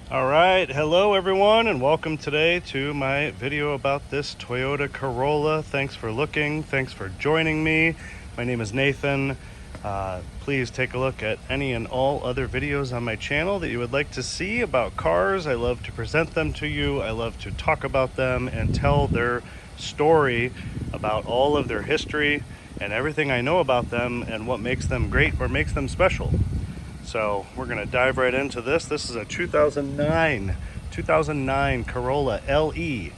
All right, hello everyone, and welcome today to my video about this Toyota Corolla. Thanks for looking, thanks for joining me. My name is Nathan. Please take a look at any and all other videos on my channel that you would like to see about cars. I love to present them to you. I love to talk about them and tell their story about all of their history and everything I know about them and what makes them great or makes them special. So we're gonna dive right into this. This is a 2009 Corolla LE.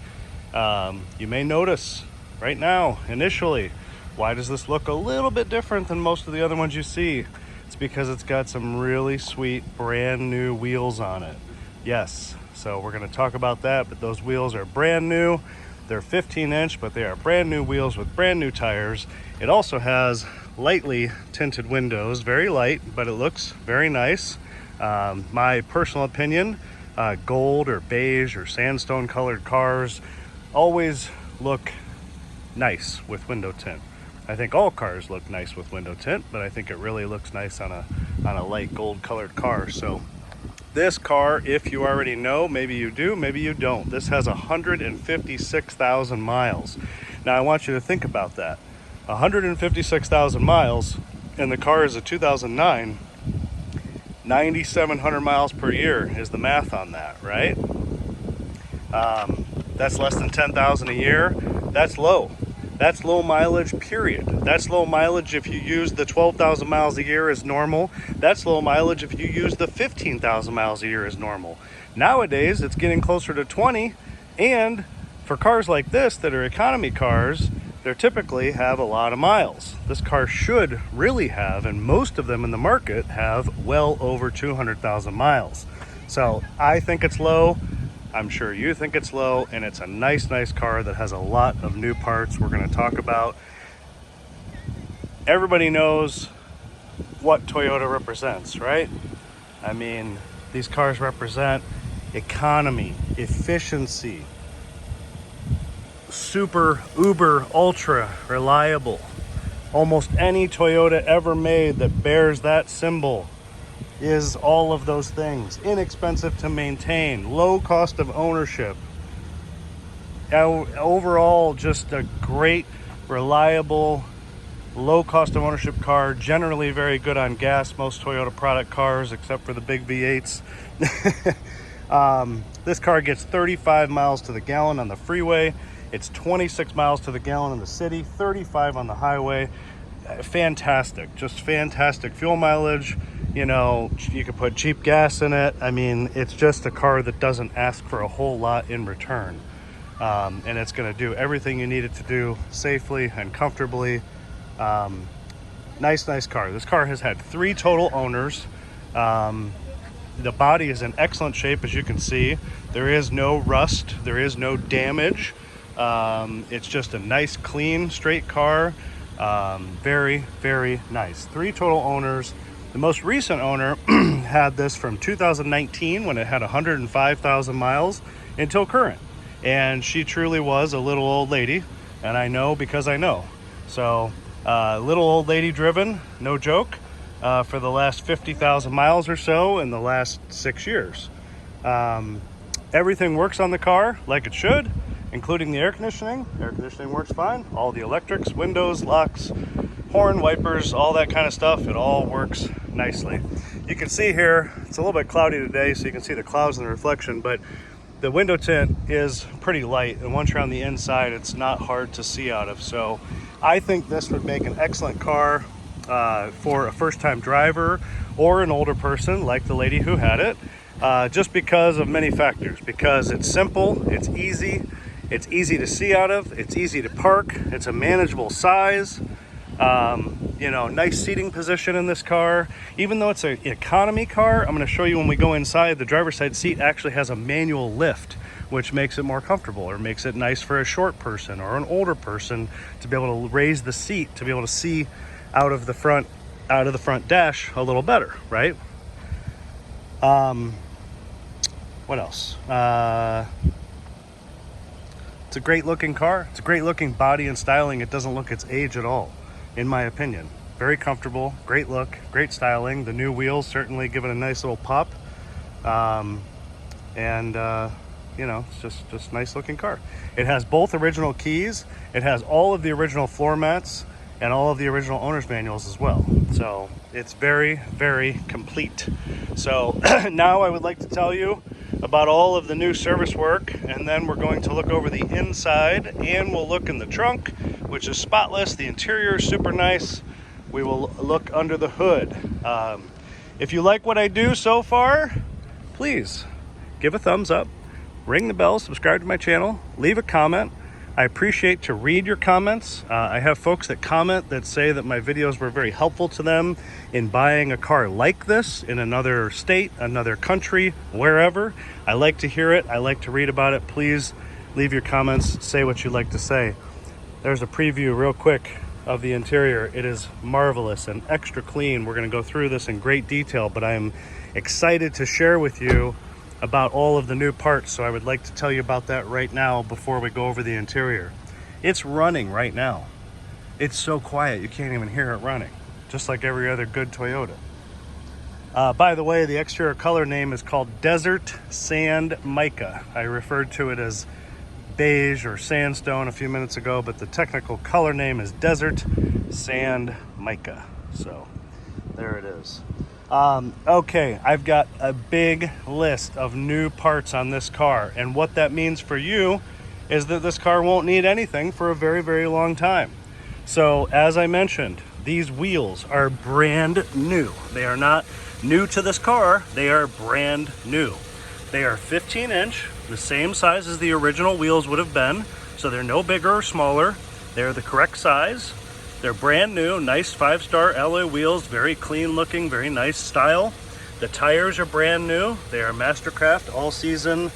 You may notice right now, initially, why does this look a little bit different than most of the other ones you see? It's because it's got some really sweet brand new wheels on it. Yes, so we're gonna talk about that, but those wheels are brand new. They're 15-inch, but they are brand new wheels with brand new tires. It also has lightly tinted windows, very light, but it looks very nice. My personal opinion, gold or beige or sandstone colored cars always look nice with window tint. I think all cars look nice with window tint, but I think it really looks nice on a light gold colored car. So this car, if you already know, maybe you do, maybe you don't. This has 156,000 miles. Now I want you to think about that. 156,000 miles, and the car is a 2009. 9,700 miles per year is the math on that, right? That's less than 10,000 a year. That's low. That's low mileage, period. That's low mileage if you use the 12,000 miles a year as normal. That's low mileage if you use the 15,000 miles a year as normal. Nowadays, it's getting closer to 20, and for cars like this that are economy cars, they typically have a lot of miles. This car should really have, and most of them in the market have well over 200,000 miles. So I think it's low. I'm sure you think it's low, and it's a nice car that has a lot of new parts we're going to talk about. Everybody knows what Toyota represents, right? I mean, these cars represent economy, efficiency, super, uber, ultra reliable. Almost any Toyota ever made that bears that symbol is all of those things. Inexpensive to maintain, low cost of ownership. Overall, just a great, reliable, low cost of ownership car. Generally very good on gas, most Toyota product cars, except for the big V8s. This car gets 35 miles to the gallon on the freeway. It's 26 miles to the gallon in the city, 35 on the highway. Fantastic, just fantastic fuel mileage. You know, you can put cheap gas in it. I mean, it's just a car that doesn't ask for a whole lot in return. And it's gonna do everything you need it to do safely and comfortably. Nice car. This car has had 3 total owners. The body is in excellent shape, as you can see. There is no rust, there is no damage. It's just a nice, clean, straight car. Very nice. 3 total owners. The most recent owner had this from 2019 when it had 105,000 miles until current. And she truly was a little old lady, and I know because I know. So, little old lady driven, no joke, for the last 50,000 miles or so in the last 6 years. Everything works on the car like it should, including the air conditioning. Air conditioning works fine. All the electrics, windows, locks, horn, wipers, all that kind of stuff, it all works nicely. You can see here, it's a little bit cloudy today, so you can see the clouds and the reflection, but the window tint is pretty light, and once you're on the inside, it's not hard to see out of. So I think this would make an excellent car for a first-time driver or an older person like the lady who had it, just because of many factors. Because it's simple, it's easy to see out of, it's easy to park, it's a manageable size. You know, nice seating position in this car. Even though it's an economy car, I'm going to show you when we go inside, the driver's side seat actually has a manual lift, which makes it more comfortable, or makes it nice for a short person or an older person to be able to raise the seat, to be able to see out of the front dash a little better, right? What else? It's a great looking car. It's a great looking body and styling. It doesn't look its age at all, in my opinion. Very comfortable, great look, great styling. The new wheels certainly give it a nice little pop. and you know, it's just nice looking car. It has both original keys. It has all of the original floor mats and all of the original owner's manuals as well. So it's very, very complete. So now I would like to tell you about all of the new service work, and then we're going to look over the inside, and we'll look in the trunk, which is spotless. The interior is super nice. We will look under the hood. If you like what I do so far, please give a thumbs up, ring the bell, subscribe to my channel, leave a comment. I appreciate to read your comments. I have folks that comment that say that my videos were very helpful to them in buying a car like this in another state, another country, wherever. I like to hear it. I like to read about it. Please leave your comments. Say what you'd like to say. There's a preview real quick of the interior. It is marvelous and extra clean. We're going to go through this in great detail, but I'm excited to share with you about all of the new parts, so I would like to tell you about that right now before we go over the interior. It's running right now. It's so quiet you can't even hear it running, just like every other good Toyota. By the way, the exterior color name is called Desert Sand Mica. I referred to it as beige or sandstone a few minutes ago, but the technical color name is Desert Sand Mica. So there it is. Okay, I've got a big list of new parts on this car, and what that means for you is that this car won't need anything for a very, very long time. So as I mentioned, these wheels are brand new. They are not new to this car, they are brand new. They are 15-inch, the same size as the original wheels would have been, so they're no bigger or smaller. They're the correct size. They're brand new, nice 5-star alloy wheels, very clean looking, very nice style. The tires are brand new. They are Mastercraft all-season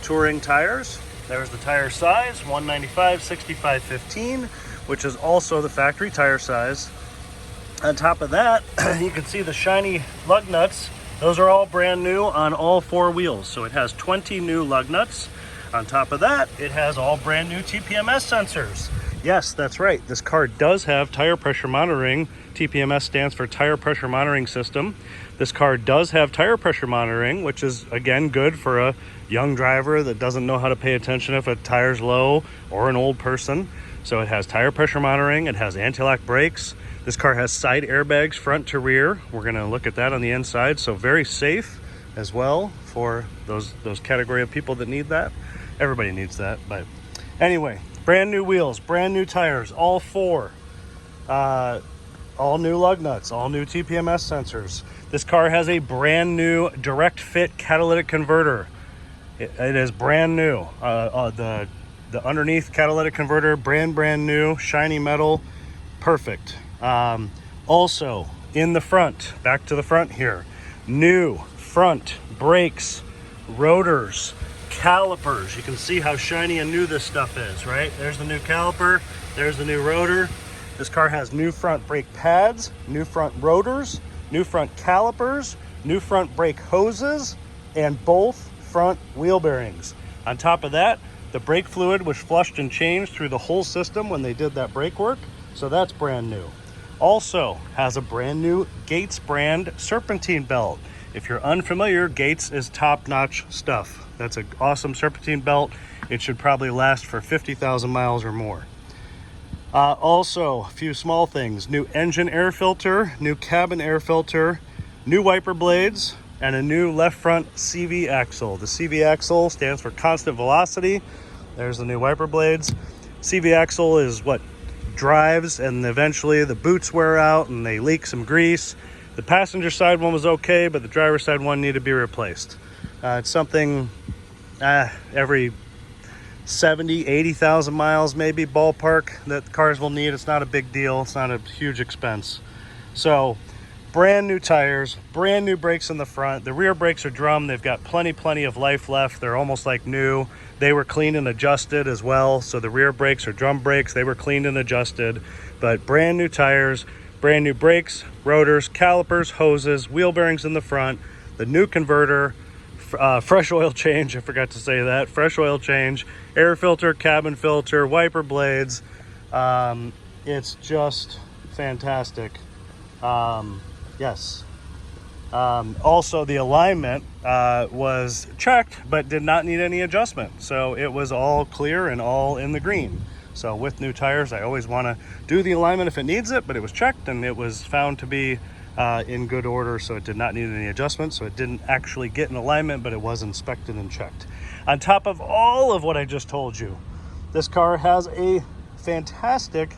touring tires. There's the tire size, 195/65/15, which is also the factory tire size. On top of that, you can see the shiny lug nuts. Those are all brand new on all 4 wheels. So it has 20 new lug nuts. On top of that, it has all brand new TPMS sensors. Yes, that's right. This car does have tire pressure monitoring. TPMS stands for tire pressure monitoring system. This car does have tire pressure monitoring, which is, again, good for a young driver that doesn't know how to pay attention if a tire's low, or an old person. So it has tire pressure monitoring. It has anti-lock brakes. This car has side airbags front to rear. We're going to look at that on the inside. So very safe as well for those category of people that need that. Everybody needs that, but anyway. Brand new wheels, brand new tires, all 4. All new lug nuts, all new TPMS sensors. This car has a brand new direct fit catalytic converter. It is brand new. The underneath catalytic converter, brand new, shiny metal, perfect. Also, in the front, back to the front here, new front brakes, rotors, calipers. You can see how shiny and new this stuff is, right? There's the new caliper, there's the new rotor. This car has new front brake pads, new front rotors, new front calipers, new front brake hoses, and both front wheel bearings. On top of that, the brake fluid was flushed and changed through the whole system when they did that brake work, so that's brand new. Also has a brand new Gates brand serpentine belt. If you're unfamiliar, Gates is top-notch stuff. That's an awesome serpentine belt. It should probably last for 50,000 miles or more. Also, a few small things. New engine air filter, new cabin air filter, new wiper blades, and a new left front CV axle. The CV axle stands for constant velocity. There's the new wiper blades. CV axle is what drives, and eventually the boots wear out and they leak some grease. The passenger side one was okay, but the driver's side one needed to be replaced. It's something every 70, 80,000 miles, maybe ballpark, that cars will need. It's not a big deal. It's not a huge expense. So brand new tires, brand new brakes in the front. The rear brakes are drum. They've got plenty of life left. They're almost like new. They were cleaned and adjusted as well. So the rear brakes are drum brakes. They were cleaned and adjusted, but brand new tires, brand new brakes, rotors, calipers, hoses, wheel bearings in the front, the new converter, fresh oil change. I forgot to say that. Fresh oil change, air filter, cabin filter, wiper blades. It's just fantastic. Yes. Also, the alignment was checked, but did not need any adjustment. So it was all clear and all in the green. So with new tires, I always want to do the alignment if it needs it, but it was checked and it was found to be in good order. So it did not need any adjustment. So it didn't actually get an alignment, but it was inspected and checked. On top of all of what I just told you, this car has a fantastic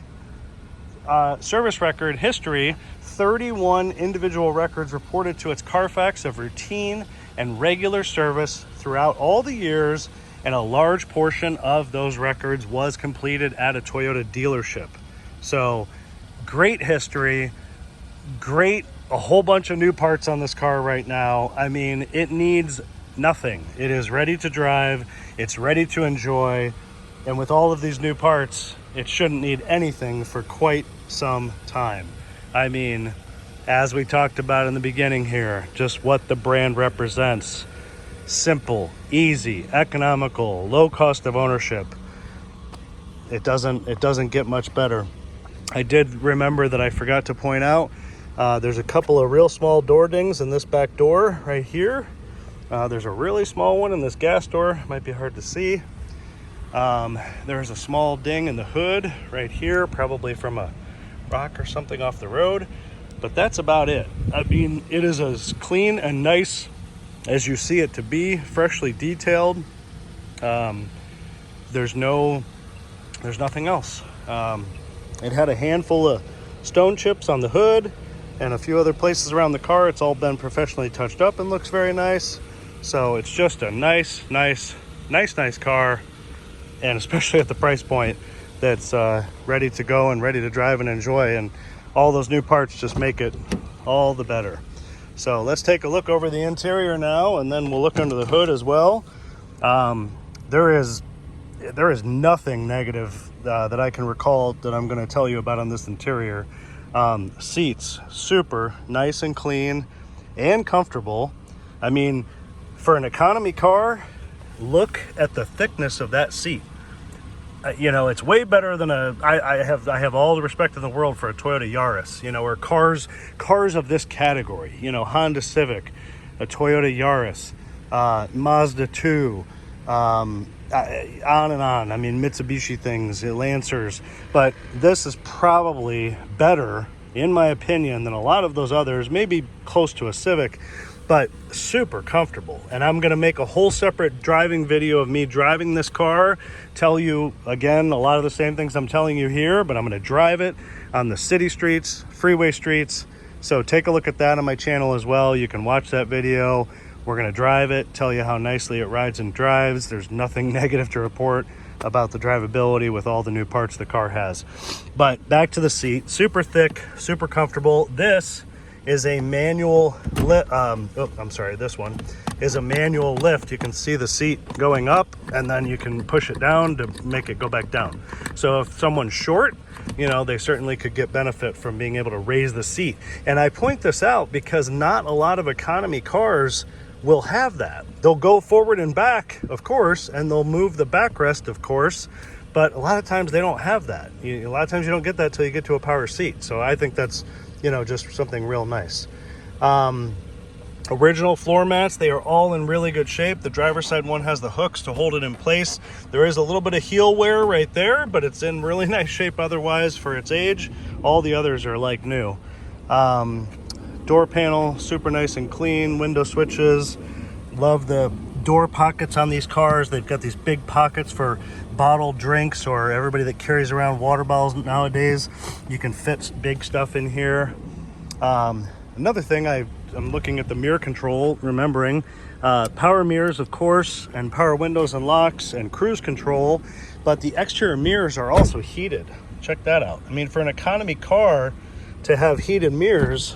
service record history. 31 individual records reported to its Carfax of routine and regular service throughout all the years, and a large portion of those records was completed at a Toyota dealership. So great history, a whole bunch of new parts on this car right now. I mean, it needs nothing. It is ready to drive, it's ready to enjoy, and with all of these new parts, it shouldn't need anything for quite some time. I mean, as we talked about in the beginning here, just what the brand represents. Simple, easy, economical, low cost of ownership. It doesn't get much better. I did remember that I forgot to point out, there's a couple of real small door dings in this back door right here. There's a really small one in this gas door, might be hard to see. There's a small ding in the hood right here, probably from a rock or something off the road, but that's about it. I mean, it is as clean and nice as you see it to be, freshly detailed. There's nothing else. It had a handful of stone chips on the hood and a few other places around the car. It's all been professionally touched up and looks very nice. So it's just a nice car, and especially at the price point, that's ready to go and ready to drive and enjoy, and all those new parts just make it all the better. So let's take a look over the interior now, and then we'll look under the hood as well. There is nothing negative that I can recall that I'm going to tell you about on this interior. Seats, super nice and clean and comfortable. I mean, for an economy car, look at the thickness of that seat. You know, it's way better than I have all the respect in the world for a Toyota Yaris, you know, or cars of this category, you know, Honda Civic, a Toyota Yaris, Mazda 2, on and on. I mean, Mitsubishi things, Lancers, but this is probably better, in my opinion, than a lot of those others, maybe close to a Civic, but super comfortable. And I'm gonna make a whole separate driving video of me driving this car, tell you again a lot of the same things I'm telling you here, but I'm gonna drive it on the city streets, freeway streets. So take a look at that on my channel as well. You can watch that video. We're gonna drive it, tell you how nicely it rides and drives. There's nothing negative to report about the drivability with all the new parts the car has. But back to the seat, super thick, super comfortable. This is a manual this one is a manual lift. You can see the seat going up, and then you can push it down to make it go back down. So if someone's short, you know, they certainly could get benefit from being able to raise the seat. And I point this out because not a lot of economy cars will have that. They'll go forward and back, of course, and they'll move the backrest, of course, but a lot of times they don't have that. A lot of times you don't get that till you get to a power seat. So I think that's, you know, just something real nice. Original floor mats, they are all in really good shape. The driver's side one has the hooks to hold it in place. There is a little bit of heel wear right there, but it's in really nice shape otherwise for its age. All the others are like new. Door panel, super nice and clean. Window switches. Love the door pockets on these cars. They've got these big pockets for bottled drinks, or everybody that carries around water bottles nowadays. You can fit big stuff in here. Another thing, I'm looking at the mirror control, remembering power mirrors, of course, and power windows and locks and cruise control, but the exterior mirrors are also heated. Check that out. I mean, for an economy car to have heated mirrors,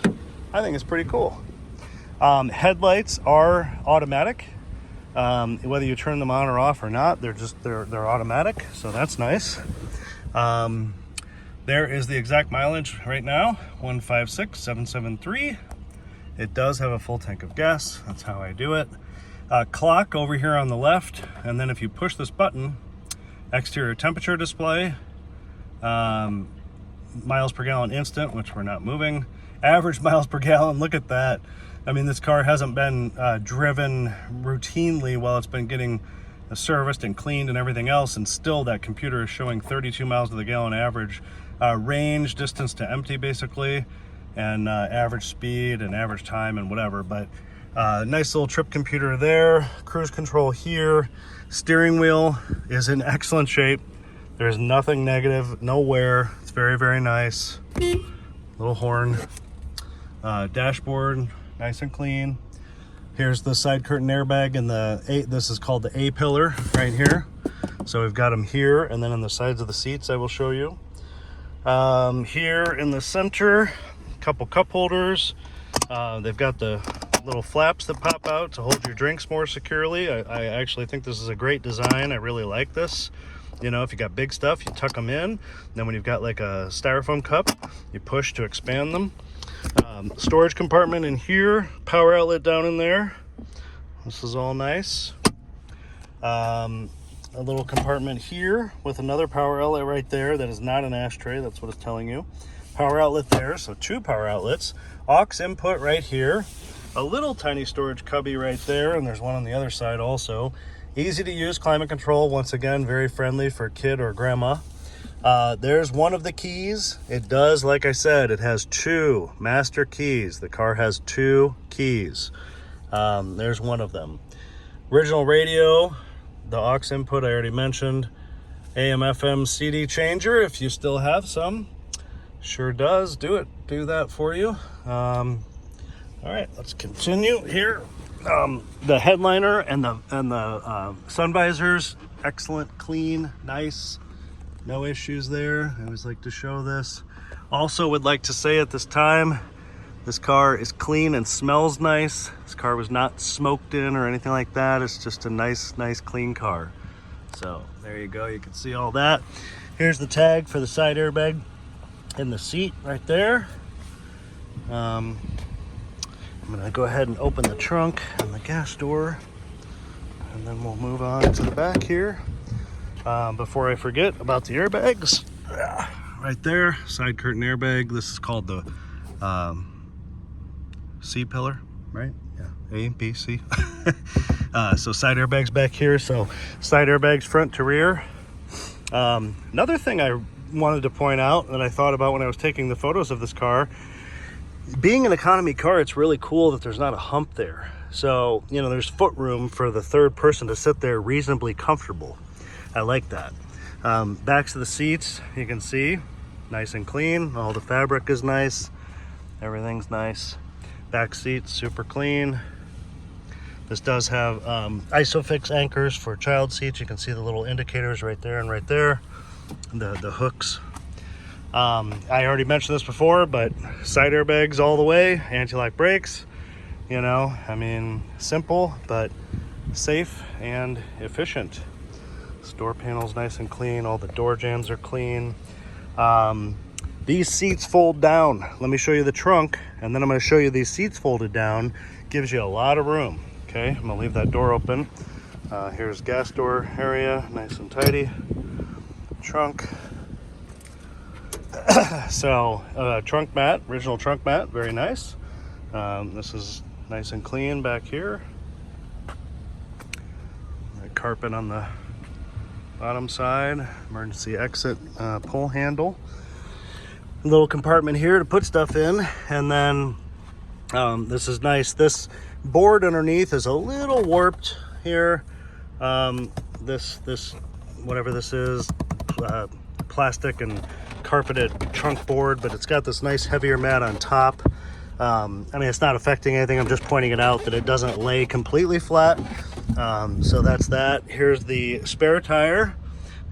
I think it's pretty cool. Headlights are automatic. Whether you turn them on or off or not, they're automatic, so that's nice. There is the exact mileage right now, 156,773. It does have a full tank of gas. That's how I do it. Clock over here on the left, and then if you push this button, exterior temperature display, miles per gallon instant, which we're not moving, Average miles per gallon, look at that. I mean, this car hasn't been driven routinely while it's been getting serviced and cleaned and everything else, and still that computer is showing 32 miles to the gallon average. Range, distance to empty basically, and average speed and average time and whatever. But nice little trip computer there. Cruise control here. Steering wheel is in excellent shape. There's nothing negative, no wear. It's very, very nice. Little horn. Dashboard, nice and clean. Here's the side curtain airbag and this is called the A pillar right here. So we've got them here, and then on the sides of the seats I will show you. Here in the center, a couple cup holders. They've got the little flaps that pop out to hold your drinks more securely. I actually think this is a great design. I really like this. You know, if you got big stuff, you tuck them in. Then when you've got like a styrofoam cup, you push to expand them. Storage compartment in here, power outlet down in there. This is all nice. A little compartment here with another power outlet right there. That is not an ashtray, that's what it's telling you. Power outlet there, so 2 power outlets. Aux input right here. A little tiny storage cubby right there, and there's one on the other side also. Easy to use climate control, once again, very friendly for kid or grandma. There's one of the keys. It does, like I said, it has 2 master keys. The car has 2 keys. There's one of them. Original radio, the aux input I already mentioned. AM, FM, CD changer, if you still have some. Sure does, do that for you. All right, let's continue here. The headliner and the sun visors, excellent, clean, nice. No issues there. I always like to show this. Also would like to say at this time, this car is clean and smells nice. This car was not smoked in or anything like that. It's just a nice clean car. So there you go. You can see all that. Here's the tag for the side airbag in the seat right there. I'm gonna go ahead and open the trunk and the gas door, and then we'll move on to the back here. Before I forget about the airbags, right there, side curtain airbag. This is called the C pillar, right? Yeah, A, B, C. So side airbags back here. So side airbags front to rear. Another thing I wanted to point out that I thought about when I was taking the photos of this car, being an economy car, it's really cool that there's not a hump there. So, you know, there's foot room for the third person to sit there reasonably comfortable. I like that. Backs of the seats, you can see, nice and clean. All the fabric is nice. Everything's nice. Back seats, super clean. This does have ISOFIX anchors for child seats. You can see the little indicators right there and right there. The hooks. I already mentioned this before, but side airbags all the way, anti-lock brakes. You know, I mean, simple, but safe and efficient. This door panel's nice and clean. All the door jambs are clean. These seats fold down. Let me show you the trunk, and then I'm going to show you these seats folded down. Gives you a lot of room. Okay, I'm going to leave that door open. Here's gas door area, nice and tidy. Trunk. So, trunk mat, original trunk mat, very nice. This is nice and clean back here. The carpet on the bottom side, emergency exit pull handle. A little compartment here to put stuff in, and then this is nice. This board underneath is a little warped here. This whatever this is, plastic and carpeted trunk board, but it's got this nice heavier mat on top. I mean, it's not affecting anything. I'm just pointing it out that it doesn't lay completely flat. So that's that. Here's the spare tire,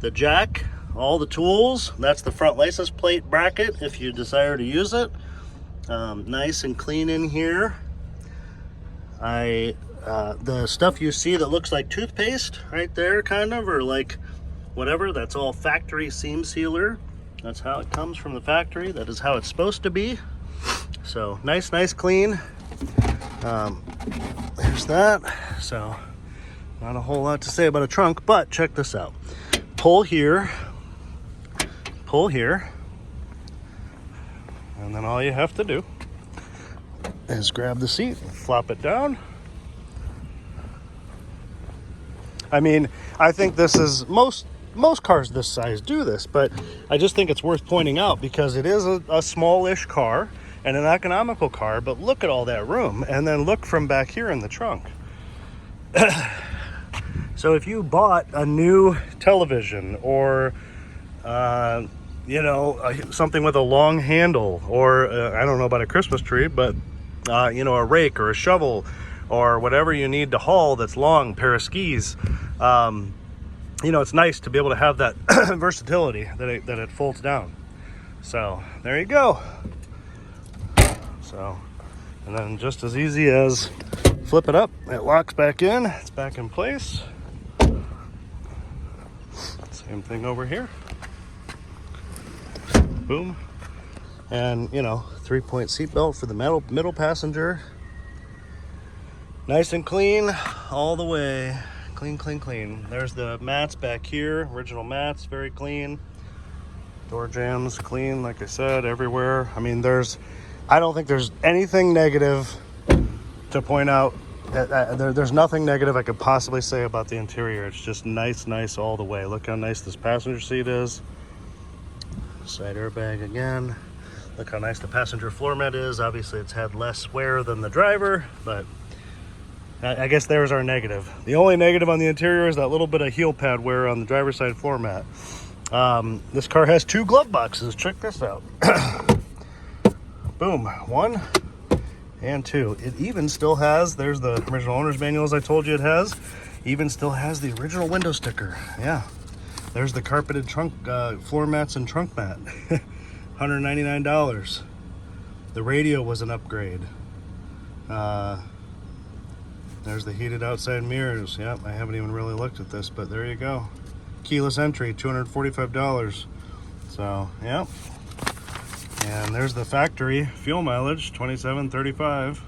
the jack, all the tools. That's the front license plate bracket if you desire to use it. Nice and clean in here. The stuff you see that looks like toothpaste right there, kind of, or like whatever, that's all factory seam sealer. That's how it comes from the factory. That is how it's supposed to be. So nice clean. There's that. So not a whole lot to say about a trunk, but check this out. Pull here, and then all you have to do is grab the seat, flop it down. I mean, I think this is most cars this size do this, but I just think it's worth pointing out because it is a smallish car and an economical car, but look at all that room, and then look from back here in the trunk. So if you bought a new television or you know, something with a long handle, or I don't know about a Christmas tree, but you know, a rake or a shovel or whatever you need to haul that's long, pair of skis, you know, it's nice to be able to have that versatility that it folds down. So there you go. So, and then just as easy as flip it up, it locks back in, it's back in place. Same thing over here. Boom. And, you know, 3-point seatbelt for the middle passenger. Nice and clean all the way. Clean, clean, clean. There's the mats back here. Original mats, very clean. Door jambs, clean, like I said, everywhere. I mean, I don't think there's anything negative to point out. There's nothing negative I could possibly say about the interior. It's just nice all the way. Look how nice this passenger seat is. Side airbag again. Look how nice the passenger floor mat is. Obviously it's had less wear than the driver, but I guess there's our negative. The only negative on the interior is that little bit of heel pad wear on the driver's side floor mat. This car has 2 glove boxes. Check this out. Boom, 1 and 2. It even still has, there's the original owner's manual as I told you it has, even still has the original window sticker. Yeah. There's the carpeted trunk, floor mats and trunk mat. $199. The radio was an upgrade. There's the heated outside mirrors. Yep, I haven't even really looked at this, but there you go. Keyless entry, $245. So, yep. And there's the factory fuel mileage, 27.35.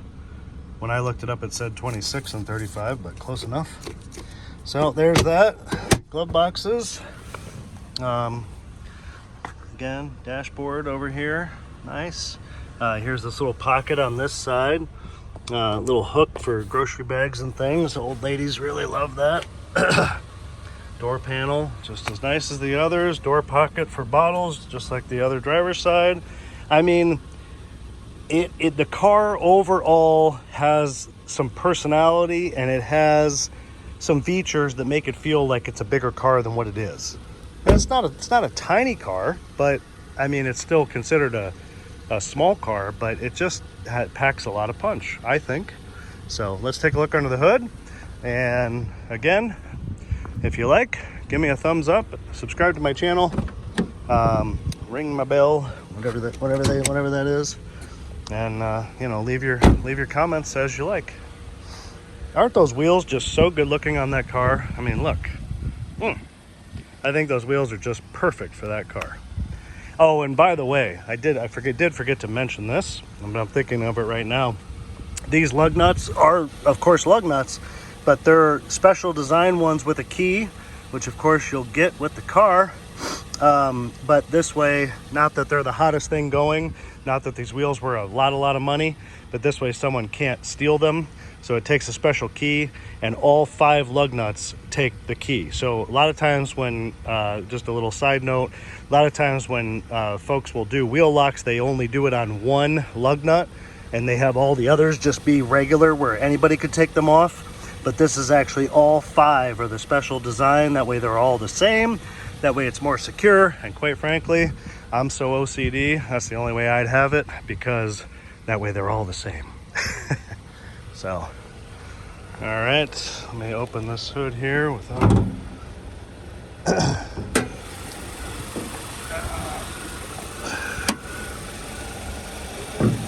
When I looked it up, it said 26 and 35, but close enough. So there's that. Glove boxes. Again, dashboard over here. Nice. Here's this little pocket on this side. Little hook for grocery bags and things. Old ladies really love that. Door panel, just as nice as the others. Door pocket for bottles, just like the other driver's side. I mean, the car overall has some personality, and it has some features that make it feel like it's a bigger car than what it is. And it's not a tiny car, but I mean, it's still considered a small car, but it just packs a lot of punch, I think. So let's take a look under the hood. And again, if you like, give me a thumbs up, subscribe to my channel, ring my bell, whatever that is, and you know, leave your comments as you like. Aren't those wheels just so good looking on that car? I mean, look. I think those wheels are just perfect for that car. Oh, and by the way, I did forget to mention this. I'm thinking of it right now. These lug nuts are, of course, lug nuts, but they're special design ones with a key, which of course you'll get with the car. But this way, not that they're the hottest thing going, not that these wheels were a lot of money, but this way someone can't steal them. So it takes a special key, and all 5 lug nuts take the key. So a lot of times when, just a little side note, a lot of times when folks will do wheel locks, they only do it on 1 lug nut, and they have all the others just be regular where anybody could take them off. But this is actually all 5 are the special design. That way they're all the same. That way it's more secure. And quite frankly, I'm so OCD, that's the only way I'd have it, because that way they're all the same. So, all right, let me open this hood here without...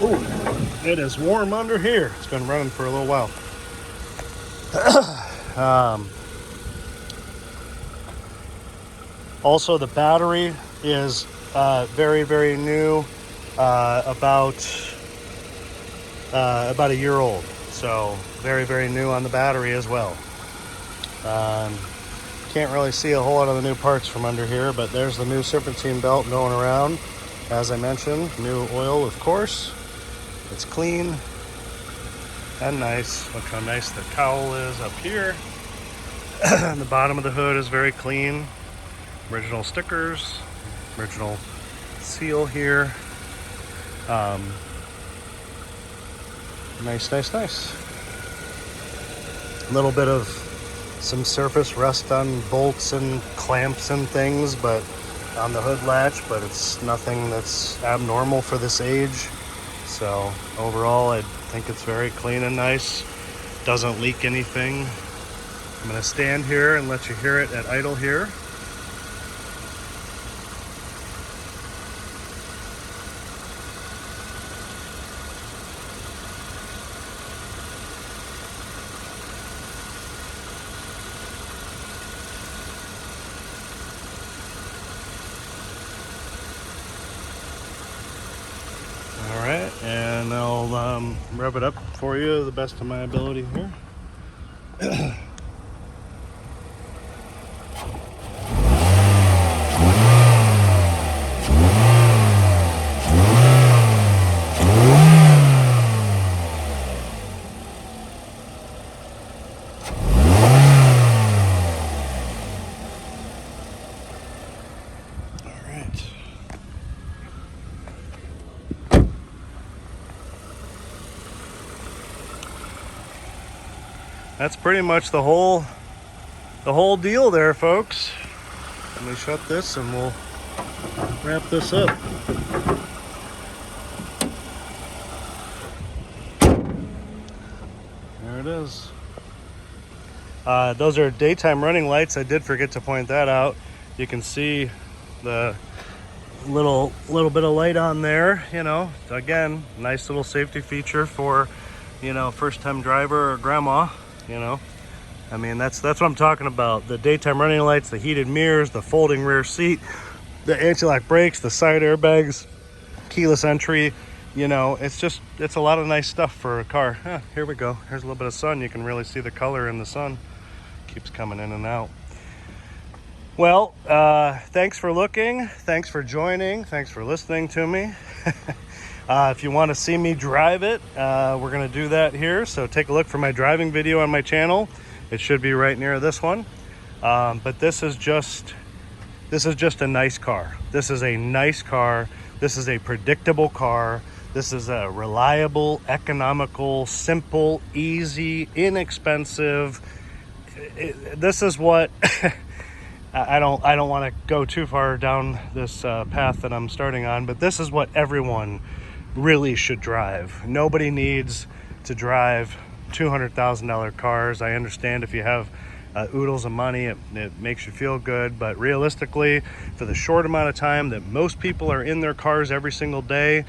Ooh, it is warm under here. It's been running for a little while. Also, the battery is very new, about a year old. So very new on the battery as well. Can't really see a whole lot of the new parts from under here, but there's the new serpentine belt going around. As I mentioned, new oil, of course. It's clean. and nice. Look how nice the cowl is up here. The bottom of the hood is very clean. Original stickers, original seal here. Nice. A little bit of some surface rust on bolts and clamps and things, but on the hood latch, but it's nothing that's abnormal for this age. So overall, I think it's very clean and nice. Doesn't leak anything. I'm gonna stand here and let you hear it at idle here. All right, and I'll rev it up for you to the best of my ability here. That's pretty much the whole deal there, folks. Let me shut this and we'll wrap this up. There it is. Those are daytime running lights. I did forget to point that out. You can see the little bit of light on there. You know, again, nice little safety feature for, you know, first-time driver or grandma. You know, I mean, that's what I'm talking about. The daytime running lights, the heated mirrors, the folding rear seat, the anti-lock brakes, the side airbags, keyless entry. You know, it's a lot of nice stuff for a car. Here we go. Here's a little bit of sun. You can really see the color in the sun. Keeps coming in and out. Well, thanks for looking. Thanks for joining. Thanks for listening to me. If you want to see me drive it, we're going to do that here. So take a look for my driving video on my channel. It should be right near this one. But this is just a nice car. This is a nice car. This is a predictable car. This is a reliable, economical, simple, easy, inexpensive. This is what I don't want to go too far down this path that I'm starting on, but this is what everyone really should drive. Nobody needs to drive $200,000 cars. I understand if you have oodles of money, it makes you feel good, but realistically, for the short amount of time that most people are in their cars every single day,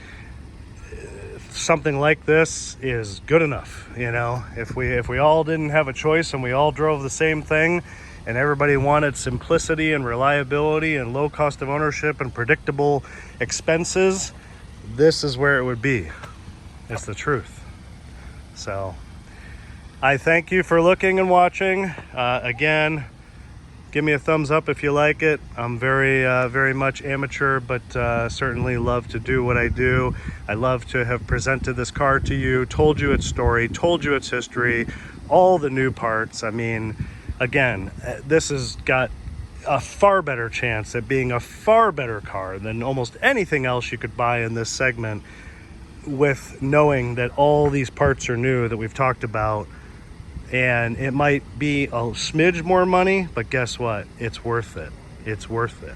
something like this is good enough. You know, if we all didn't have a choice and we all drove the same thing and everybody wanted simplicity and reliability and low cost of ownership and predictable expenses, this is where it would be. It's the truth. So I thank you for looking and watching. Again, give me a thumbs up if you like it. I'm very much amateur, but certainly love to do what I do. I love to have presented this car to you, told you its story, told you its history, all the new parts. I mean, again, this has got a far better chance at being a far better car than almost anything else you could buy in this segment, with knowing that all these parts are new that we've talked about. And it might be a smidge more money, but guess what? It's worth it. It's worth it.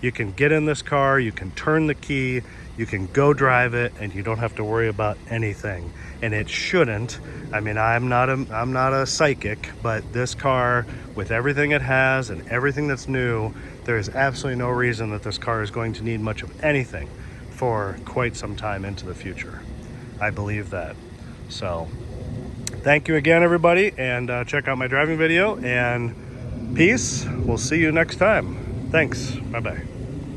You can get in this car, you can turn the key, you can go drive it, and you don't have to worry about anything. And it shouldn't. I mean, I'm not a psychic, but this car, with everything it has and everything that's new, there is absolutely no reason that this car is going to need much of anything for quite some time into the future. I believe that. So thank you again, everybody, and check out my driving video, and peace. We'll see you next time. Thanks. Bye-bye.